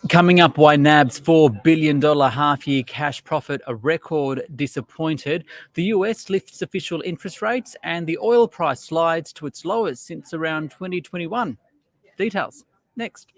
Coming up, why NAB's $4 billion half-year cash profit a record disappointed, the US lifts official interest rates, and the oil price slides to its lowest since around 2021. Details next.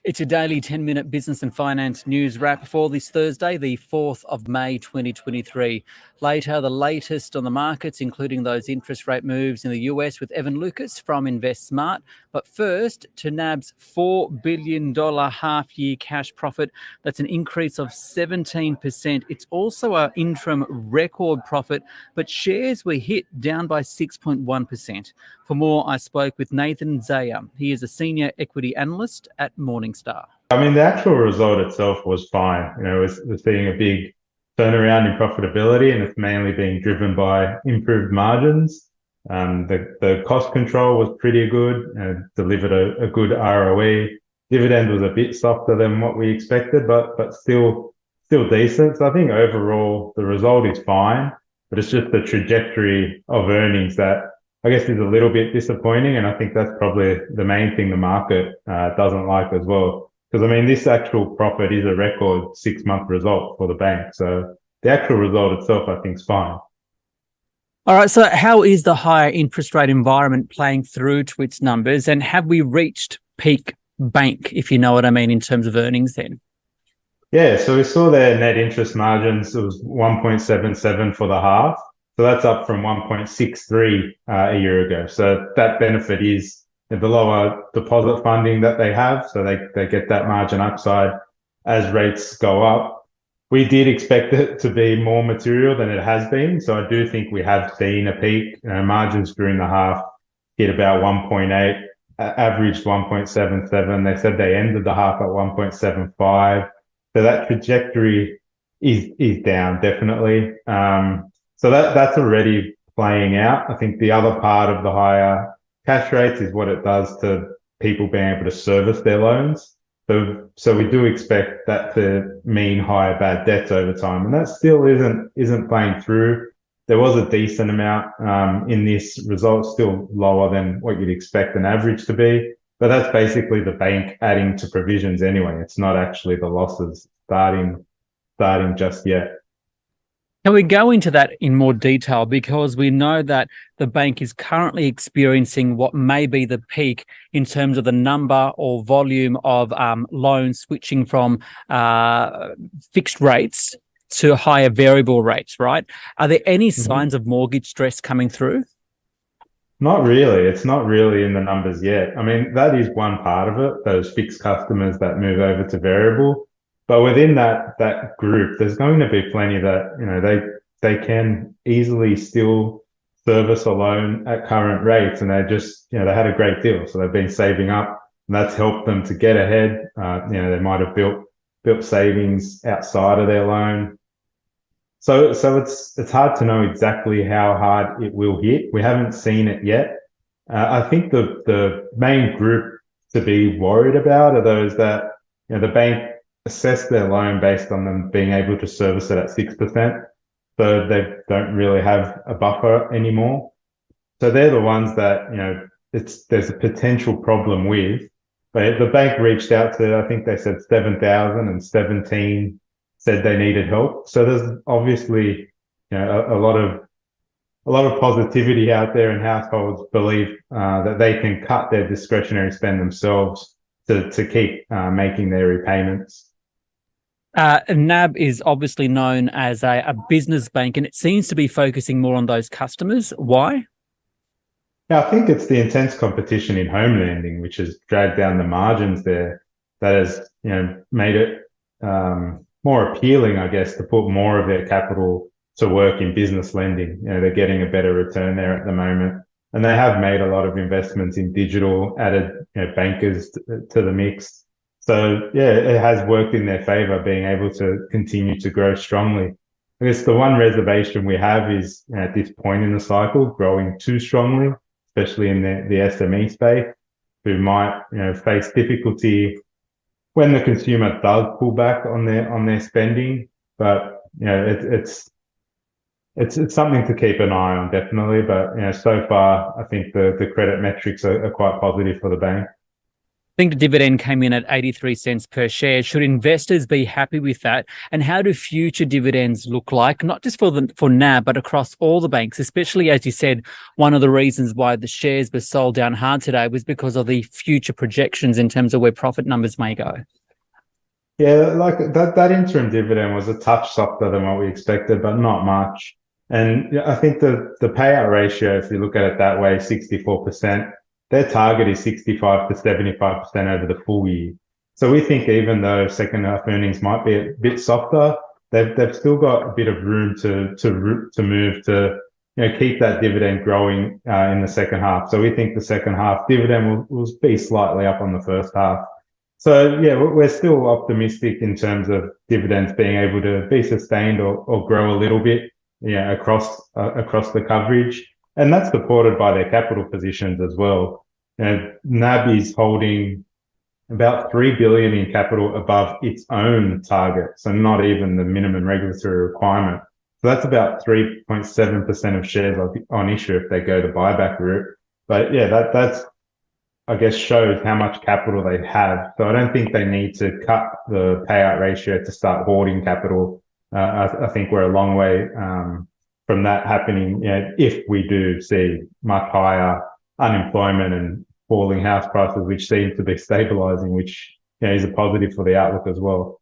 It's your daily 10-minute business and finance news wrap for this Thursday, the 4th of May 2023. Later, the latest on the markets, including those interest rate moves in the US with Evan Lucas from InvestSMART. But first, to NAB's $4 billion half-year cash profit. That's an increase of 17%. It's also an interim record profit, but shares were hit down by 6.1%. For more, I spoke with Nathan Zaia. He is a senior equity analyst at Morningstar. I mean, the actual result itself was fine. We're seeing a big turnaround in profitability, and it's mainly being driven by improved margins. The cost control was pretty good and delivered a good ROE. Dividend was a bit softer than what we expected, but still decent. So I think overall the result is fine, but it's just the trajectory of earnings that I guess is a little bit disappointing, and I think that's probably the main thing the market doesn't like as well. Because, I mean, this actual profit is a record 6-month result for the bank. So the actual result itself, I think, is fine. All right, so how is the higher interest rate environment playing through to its numbers, and have we reached peak bank, if you know what I mean, in terms of earnings then? Yeah, so we saw their net interest margins, it was 1.77 for the half. So that's up from 1.63 a year ago. So that benefit is the lower deposit funding that they have. So they get that margin upside as rates go up. We did expect it to be more material than it has been. So I do think we have seen a peak. Margins during the half hit about 1.8, averaged 1.77. They said they ended the half at 1.75. So that trajectory is down, definitely. So that's already playing out. I think the other part of the higher cash rates is what it does to people being able to service their loans. So we do expect that to mean higher bad debts over time, and that still isn't playing through. There was a decent amount in this result, still lower than what you'd expect an average to be, but that's basically the bank adding to provisions anyway. It's not actually the losses starting just yet. Can we go into that in more detail? Because we know that the bank is currently experiencing what may be the peak in terms of the number or volume of loans switching from fixed rates to higher variable rates, right? Are there any signs of mortgage stress coming through? Not really. It's not really in the numbers yet. I mean, that is one part of it, those fixed customers that move over to variable. But within that group, there's going to be plenty that, they can easily still service a loan at current rates, and they just, they had a great deal. So they've been saving up, and that's helped them to get ahead. They might have built savings outside of their loan. So it's hard to know exactly how hard it will hit. We haven't seen it yet. I think the main group to be worried about are those that, the bank assess their loan based on them being able to service it at 6%. So they don't really have a buffer anymore. So they're the ones that, there's a potential problem with. But the bank reached out to, I think they said 7,000, and 17 said they needed help. So there's obviously, a lot of positivity out there, and households believe that they can cut their discretionary spend themselves to keep making their repayments. NAB is obviously known as a business bank, and it seems to be focusing more on those customers. Why? Yeah, I think it's the intense competition in home lending, which has dragged down the margins there, that has, made it more appealing, I guess, to put more of their capital to work in business lending. They're getting a better return there at the moment. And they have made a lot of investments in digital, added bankers to the mix. So, yeah, it has worked in their favor, being able to continue to grow strongly. I guess the one reservation we have is, at this point in the cycle, growing too strongly, especially in the SME space. who might, face difficulty when the consumer does pull back on their spending. But it's something to keep an eye on, definitely. But so far, I think the credit metrics are quite positive for the bank. I think the dividend came in at 83 cents per share. Should investors be happy with that? And how do future dividends look like, not just for NAB, but across all the banks, especially, as you said, one of the reasons why the shares were sold down hard today was because of the future projections in terms of where profit numbers may go. Yeah, like that interim dividend was a touch softer than what we expected, but not much. And I think the payout ratio, if you look at it that way, 64%, their target is 65 to 75% over the full year. So we think even though second half earnings might be a bit softer, they've still got a bit of room to move to keep that dividend growing in the second half. So we think the second half dividend will be slightly up on the first half. So yeah, we're still optimistic in terms of dividends being able to be sustained or grow a little bit, across the coverage, and that's supported by their capital positions as well. NAB is holding about 3 billion in capital above its own target, so not even the minimum regulatory requirement. So that's about 3.7% of shares on issue if they go the buyback route. But yeah, that's I guess shows how much capital they have. So I don't think they need to cut the payout ratio to start hoarding capital. I think we're a long way from that happening. If we do see much higher unemployment and falling house prices, which seem to be stabilising, which is a positive for the outlook as well.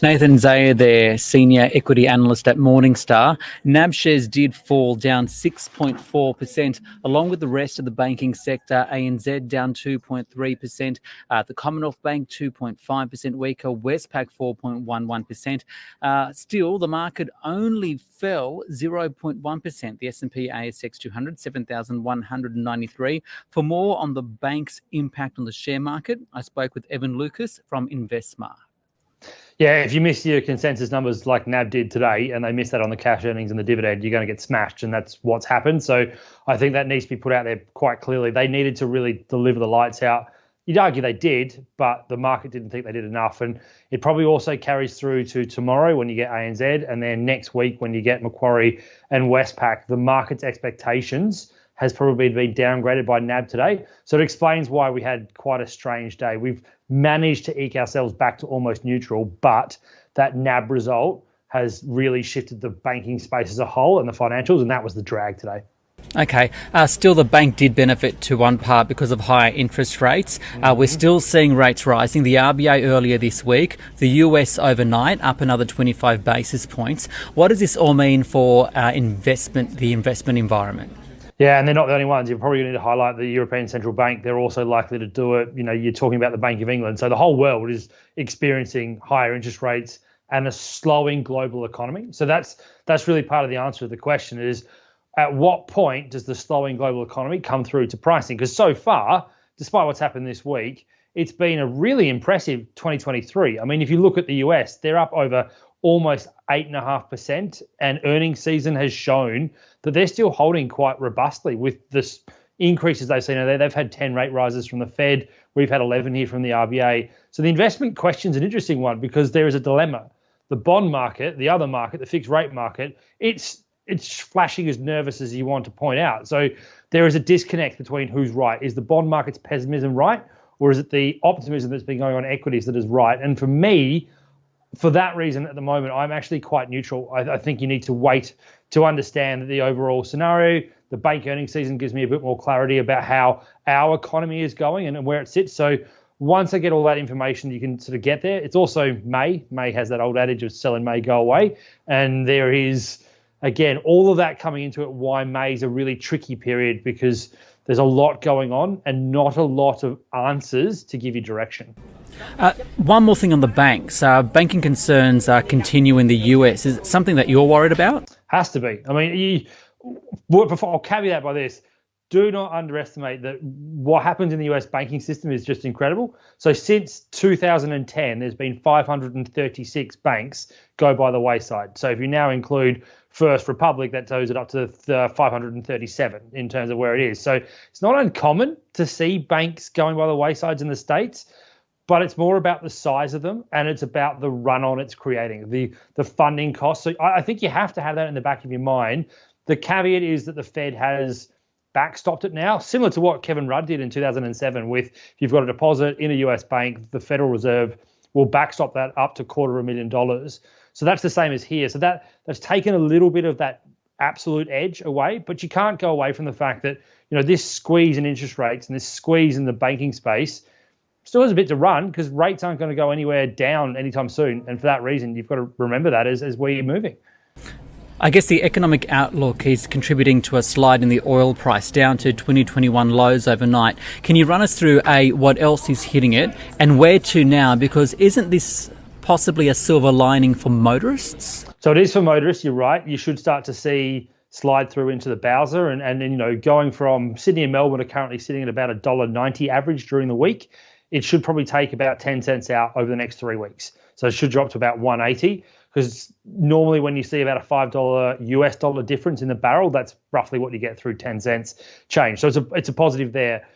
Nathan Zaia there, Senior Equity Analyst at Morningstar. NAB shares did fall down 6.4%, along with the rest of the banking sector. ANZ down 2.3%, the Commonwealth Bank 2.5% weaker, Westpac 4.11%. Still, the market only fell 0.1%. The S&P ASX 200, 7,193. For more on the bank's impact on the share market, I spoke with Evan Lucas from InvestSMART. Yeah, if you miss your consensus numbers like NAB did today and they miss that on the cash earnings and the dividend, you're going to get smashed, and that's what's happened. So I think that needs to be put out there quite clearly. They needed to really deliver the lights out. You'd argue they did, but the market didn't think they did enough. And it probably also carries through to tomorrow when you get ANZ, and then next week when you get Macquarie and Westpac. The market's expectations has probably been downgraded by NAB today. So it explains why we had quite a strange day. We've managed to eke ourselves back to almost neutral, but that NAB result has really shifted the banking space as a whole and the financials, and that was the drag today. Okay. Still, the bank did benefit to one part because of higher interest rates. We're still seeing rates rising. The RBA earlier this week, the US overnight, up another 25 basis points. What does this all mean for the investment environment? Yeah, and they're not the only ones. You're probably going to need to highlight the European Central Bank. They're also likely to do it. You're talking about the Bank of England. So the whole world is experiencing higher interest rates and a slowing global economy. So that's really part of the answer to the question is, at what point does the slowing global economy come through to pricing? Because so far, despite what's happened this week, it's been a really impressive 2023. I mean, if you look at the US, they're up over almost 8.5%, and earnings season has shown that they're still holding quite robustly with this increases they've seen. They've had 10 rate rises from the Fed. We've had 11 here from the RBA. So the investment question is an interesting one because there is a dilemma. The bond market, the other market, the fixed rate market, it's flashing as nervous as you want to point out. So there is a disconnect between who's right. Is the bond market's pessimism right, or is it the optimism that's been going on in equities that is right? And for me, for that reason, at the moment, I'm actually quite neutral. I think you need to wait to understand the overall scenario. The bank earnings season gives me a bit more clarity about how our economy is going and where it sits. So once I get all that information, you can sort of get there. It's also May. May has that old adage of sell in May, go away. And there is, again, all of that coming into it, why May is a really tricky period because there's a lot going on and not a lot of answers to give you direction. One more thing on the banks. Banking concerns continue in the US. Is it something that you're worried about? Has to be. I mean, I'll caveat by this. Do not underestimate that what happens in the US banking system is just incredible. So since 2010, there's been 536 banks go by the wayside. So if you now include First Republic, that tows it up to 537 in terms of where it is. So it's not uncommon to see banks going by the waysides in the States, but it's more about the size of them and it's about the run-on it's creating, the funding costs. So I think you have to have that in the back of your mind. The caveat is that the Fed has backstopped it now, similar to what Kevin Rudd did in 2007 with if you've got a deposit in a US bank, the Federal Reserve will backstop that up to $250,000. So that's the same as here. So that's taken a little bit of that absolute edge away, but you can't go away from the fact that, this squeeze in interest rates and this squeeze in the banking space still has a bit to run because rates aren't going to go anywhere down anytime soon. And for that reason, you've got to remember that as where you're moving. I guess the economic outlook is contributing to a slide in the oil price down to 2021 lows overnight. Can you run us through what else is hitting it and where to now? Because isn't this possibly a silver lining for motorists? So it is for motorists, you're right. You should start to see slide through into the Bowser and going from Sydney and Melbourne are currently sitting at about $1.90 average during the week. It should probably take about 10 cents out over the next 3 weeks. So it should drop to about 180 because normally when you see about a $5 US dollar difference in the barrel, that's roughly what you get through 10 cents change. So it's a positive there.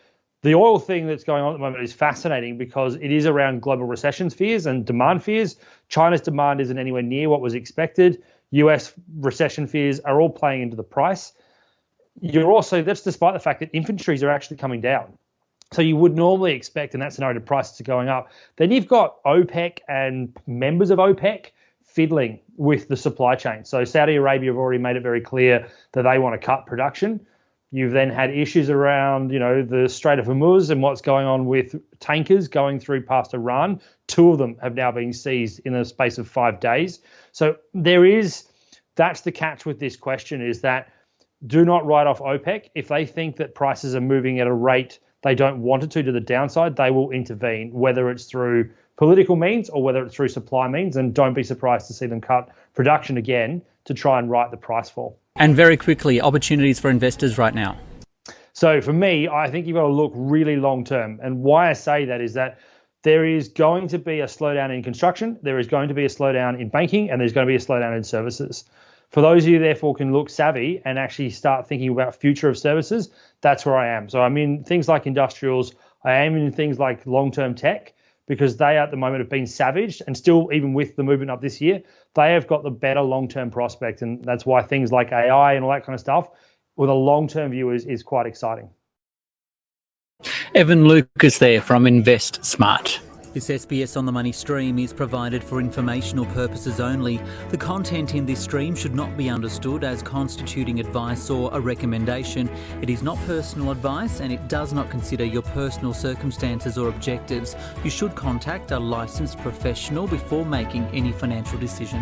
The oil thing that's going on at the moment is fascinating because it is around global recession fears and demand fears. China's demand isn't anywhere near what was expected. US recession fears are all playing into the price. That's despite the fact that inventories are actually coming down. So you would normally expect in that scenario the prices are going up. Then you've got OPEC and members of OPEC fiddling with the supply chain. So Saudi Arabia have already made it very clear that they want to cut production. You've then had issues around, the Strait of Hormuz and what's going on with tankers going through past Iran. 2 of them have now been seized in the space of 5 days. So that's the catch with this question is that do not write off OPEC. If they think that prices are moving at a rate they don't want it to the downside, they will intervene, whether it's through political means or whether it's through supply means. And don't be surprised to see them cut production again to try and right the price fall. And very quickly, opportunities for investors right now. So for me, I think you've got to look really long term. And why I say that is that there is going to be a slowdown in construction, there is going to be a slowdown in banking, and there's going to be a slowdown in services. For those of you, therefore, can look savvy and actually start thinking about future of services, that's where I am. So I'm in things like industrials, I am in things like long-term tech, because they at the moment have been savaged and still, even with the movement up this year, they have got the better long-term prospect. And that's why things like AI and all that kind of stuff with a long-term view is quite exciting. Evan Lucas there from InvestSMART. This SBS On The Money stream is provided for informational purposes only. The content in this stream should not be understood as constituting advice or a recommendation. It is not personal advice and it does not consider your personal circumstances or objectives. You should contact a licensed professional before making any financial decision.